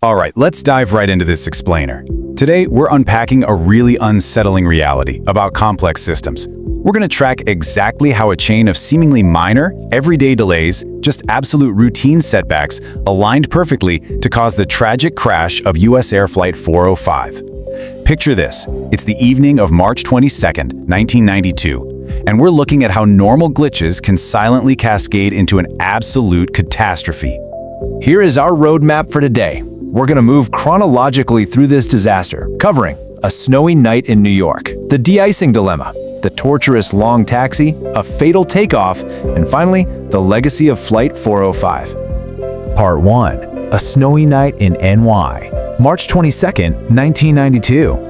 All right, let's dive right into this explainer. Today, we're unpacking a really unsettling reality about complex systems. We're going to track exactly how a chain of seemingly minor, everyday delays, just absolute routine setbacks, aligned perfectly to cause the tragic crash of USAir Flight 405. Picture this. It's the evening of March 22nd, 1992, and we're looking at how normal glitches can silently cascade into an absolute catastrophe. Here is our roadmap for today. We're going to move chronologically through this disaster, covering a snowy night in New York, the de-icing dilemma, the torturous long taxi, a fatal takeoff, and finally, the legacy of Flight 405. Part 1. A snowy night in NY, March 22nd, 1992.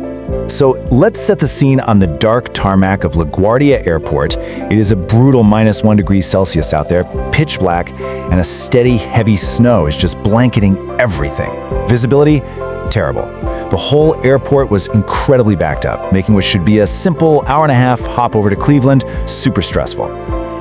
So let's set the scene on the dark tarmac of LaGuardia Airport. It is a brutal -1 degrees Celsius out there, pitch black, and a steady, heavy snow is just blanketing everything. Visibility? Terrible. The whole airport was incredibly backed up, making what should be a simple hour-and-a-half hop over to Cleveland super stressful.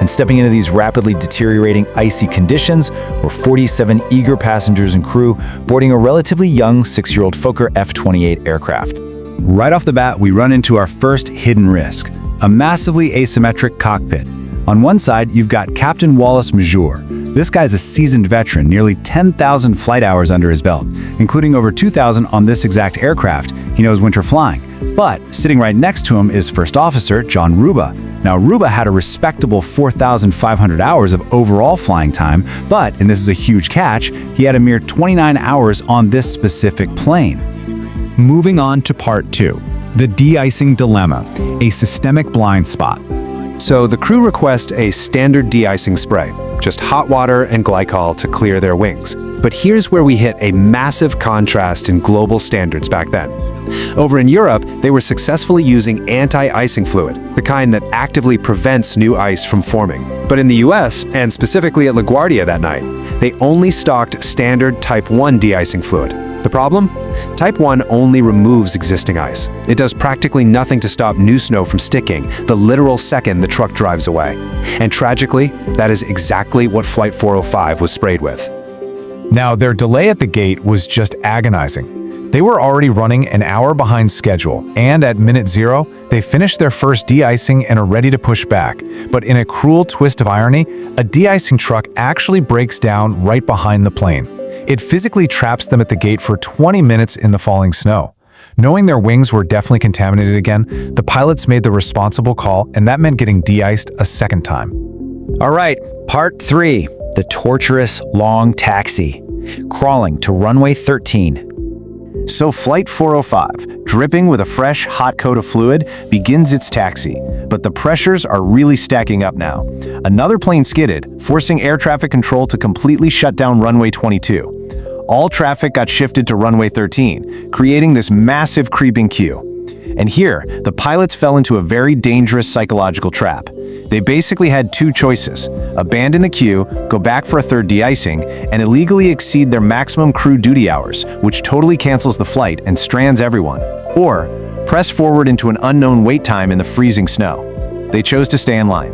And stepping into these rapidly deteriorating icy conditions were 47 eager passengers and crew boarding a relatively young 6-year-old Fokker F-28 aircraft. Right off the bat, we run into our first hidden risk, a massively asymmetric cockpit. On one side, you've got Captain Wallace Major. This guy's a seasoned veteran, nearly 10,000 flight hours under his belt, including over 2,000 on this exact aircraft. He knows winter flying. But sitting right next to him is First Officer John Ruba. Now, Ruba had a respectable 4,500 hours of overall flying time, but, and this is a huge catch, he had a mere 29 hours on this specific plane. Moving on to Part 2, the de-icing dilemma, a systemic blind spot. So the crew requests a standard de-icing spray, just hot water and glycol to clear their wings. But here's where we hit a massive contrast in global standards back then. Over in Europe, they were successfully using anti-icing fluid, the kind that actively prevents new ice from forming. But in the US, and specifically at LaGuardia that night, they only stocked standard Type 1 de-icing fluid. The problem? Type 1 only removes existing ice. It does practically nothing to stop new snow from sticking the literal second the truck drives away. And tragically, that is exactly what Flight 405 was sprayed with. Now, their delay at the gate was just agonizing. They were already running an hour behind schedule, and at minute 0, they finished their first de-icing and are ready to push back. But in a cruel twist of irony, a de-icing truck actually breaks down right behind the plane. It physically traps them at the gate for 20 minutes in the falling snow. Knowing their wings were definitely contaminated again, the pilots made the responsible call, and that meant getting de-iced a second time. All right, Part 3, the torturous long taxi, crawling to runway 13. So Flight 405, dripping with a fresh, hot coat of fluid, begins its taxi. But the pressures are really stacking up now. Another plane skidded, forcing air traffic control to completely shut down runway 22. All traffic got shifted to runway 13, creating this massive creeping queue. And here, the pilots fell into a very dangerous psychological trap. They basically had two choices: abandon the queue, go back for a third de-icing, and illegally exceed their maximum crew duty hours, which totally cancels the flight and strands everyone. Or press forward into an unknown wait time in the freezing snow. They chose to stay in line.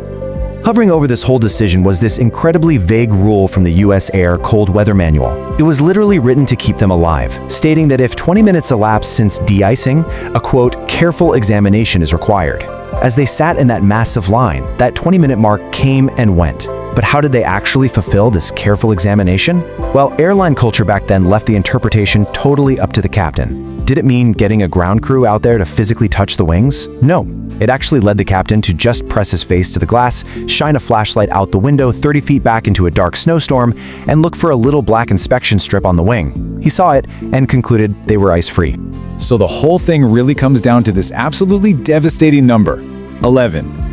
Hovering over this whole decision was this incredibly vague rule from the USAir Cold Weather Manual. It was literally written to keep them alive, stating that if 20 minutes elapsed since de-icing, a quote, careful examination is required. As they sat in that massive line, that 20-minute mark came and went. But how did they actually fulfill this careful examination? Well, airline culture back then left the interpretation totally up to the captain. Did it mean getting a ground crew out there to physically touch the wings? No. It actually led the captain to just press his face to the glass, shine a flashlight out the window 30 feet back into a dark snowstorm, and look for a little black inspection strip on the wing. He saw it and concluded they were ice-free. So the whole thing really comes down to this absolutely devastating number, 11.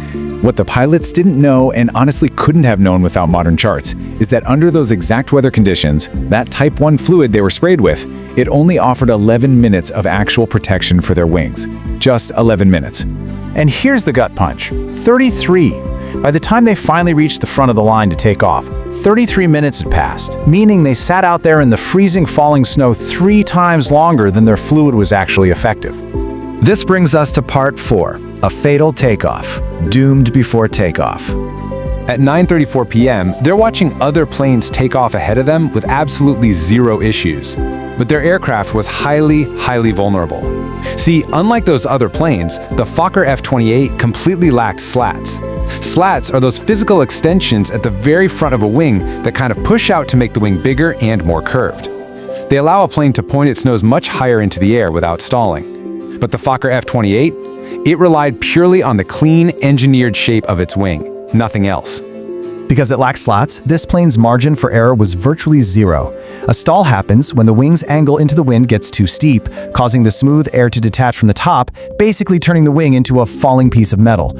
What the pilots didn't know, and honestly couldn't have known without modern charts, is that under those exact weather conditions, that Type 1 fluid they were sprayed with, it only offered 11 minutes of actual protection for their wings. Just 11 minutes. And here's the gut punch, 33. By the time they finally reached the front of the line to take off, 33 minutes had passed, meaning they sat out there in the freezing falling snow 3 times longer than their fluid was actually effective. This brings us to Part 4, a fatal takeoff, doomed before takeoff. At 9:34 p.m., they're watching other planes take off ahead of them with absolutely zero issues. But their aircraft was highly vulnerable. See, unlike those other planes, the Fokker F-28 completely lacked slats. Slats are those physical extensions at the very front of a wing that kind of push out to make the wing bigger and more curved. They allow a plane to point its nose much higher into the air without stalling. But the Fokker F-28, it relied purely on the clean, engineered shape of its wing, nothing else. Because it lacks slats, this plane's margin for error was virtually zero. A stall happens when the wing's angle into the wind gets too steep, causing the smooth air to detach from the top, basically turning the wing into a falling piece of metal.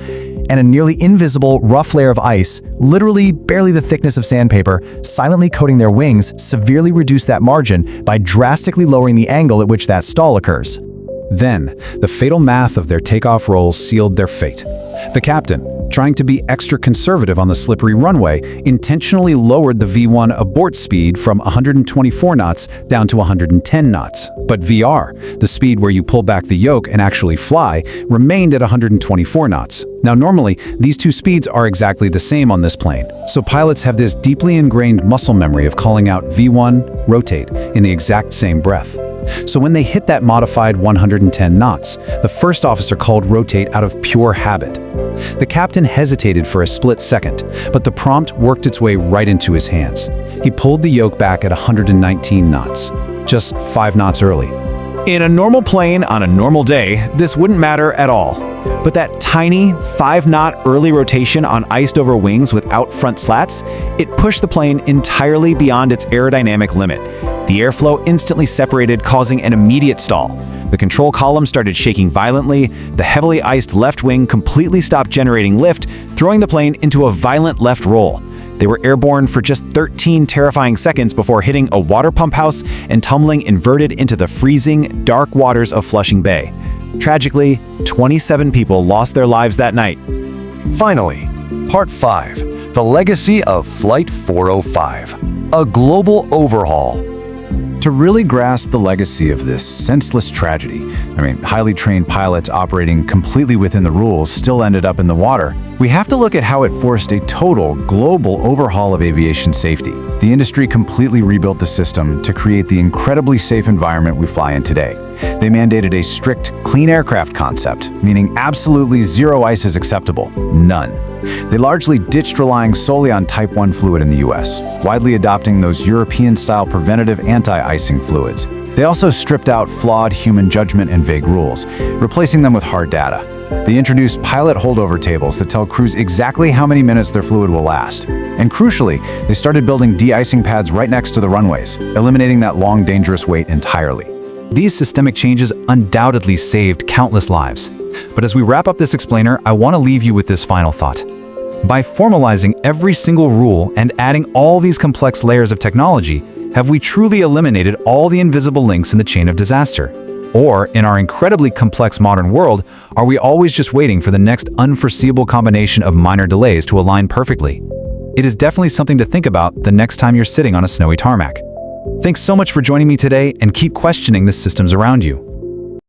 And a nearly invisible, rough layer of ice, literally barely the thickness of sandpaper, silently coating their wings, severely reduced that margin by drastically lowering the angle at which that stall occurs. Then, the fatal math of their takeoff rolls sealed their fate. The captain, trying to be extra conservative on the slippery runway, intentionally lowered the V1 abort speed from 124 knots down to 110 knots. But VR, the speed where you pull back the yoke and actually fly, remained at 124 knots. Now normally, these two speeds are exactly the same on this plane, so pilots have this deeply ingrained muscle memory of calling out V1, rotate, in the exact same breath. So when they hit that modified 110 knots, the first officer called rotate out of pure habit. The captain hesitated for a split second, but the prompt worked its way right into his hands. He pulled the yoke back at 119 knots, just 5 knots early. In a normal plane on a normal day, this wouldn't matter at all. But that tiny 5-knot early rotation on iced-over wings without front slats, it pushed the plane entirely beyond its aerodynamic limit. The airflow instantly separated, causing an immediate stall. The control column started shaking violently, the heavily iced left wing completely stopped generating lift, throwing the plane into a violent left roll. They were airborne for just 13 terrifying seconds before hitting a water pump house and tumbling inverted into the freezing, dark waters of Flushing Bay. Tragically, 27 people lost their lives that night. Finally, Part 5, The Legacy of Flight 405, a global overhaul. To really grasp the legacy of this senseless tragedy, highly trained pilots operating completely within the rules still ended up in the water, we have to look at how it forced a total global overhaul of aviation safety. The industry completely rebuilt the system to create the incredibly safe environment we fly in today. They mandated a strict clean aircraft concept, meaning absolutely zero ice is acceptable, none. They largely ditched relying solely on Type 1 fluid in the US, widely adopting those European-style preventative anti-icing fluids. They also stripped out flawed human judgment and vague rules, replacing them with hard data. They introduced pilot holdover tables that tell crews exactly how many minutes their fluid will last. And crucially, they started building de-icing pads right next to the runways, eliminating that long, dangerous wait entirely. These systemic changes undoubtedly saved countless lives. But as we wrap up this explainer, I want to leave you with this final thought. By formalizing every single rule and adding all these complex layers of technology, have we truly eliminated all the invisible links in the chain of disaster? Or, in our incredibly complex modern world, are we always just waiting for the next unforeseeable combination of minor delays to align perfectly? It is definitely something to think about the next time you're sitting on a snowy tarmac. Thanks so much for joining me today, and keep questioning the systems around you.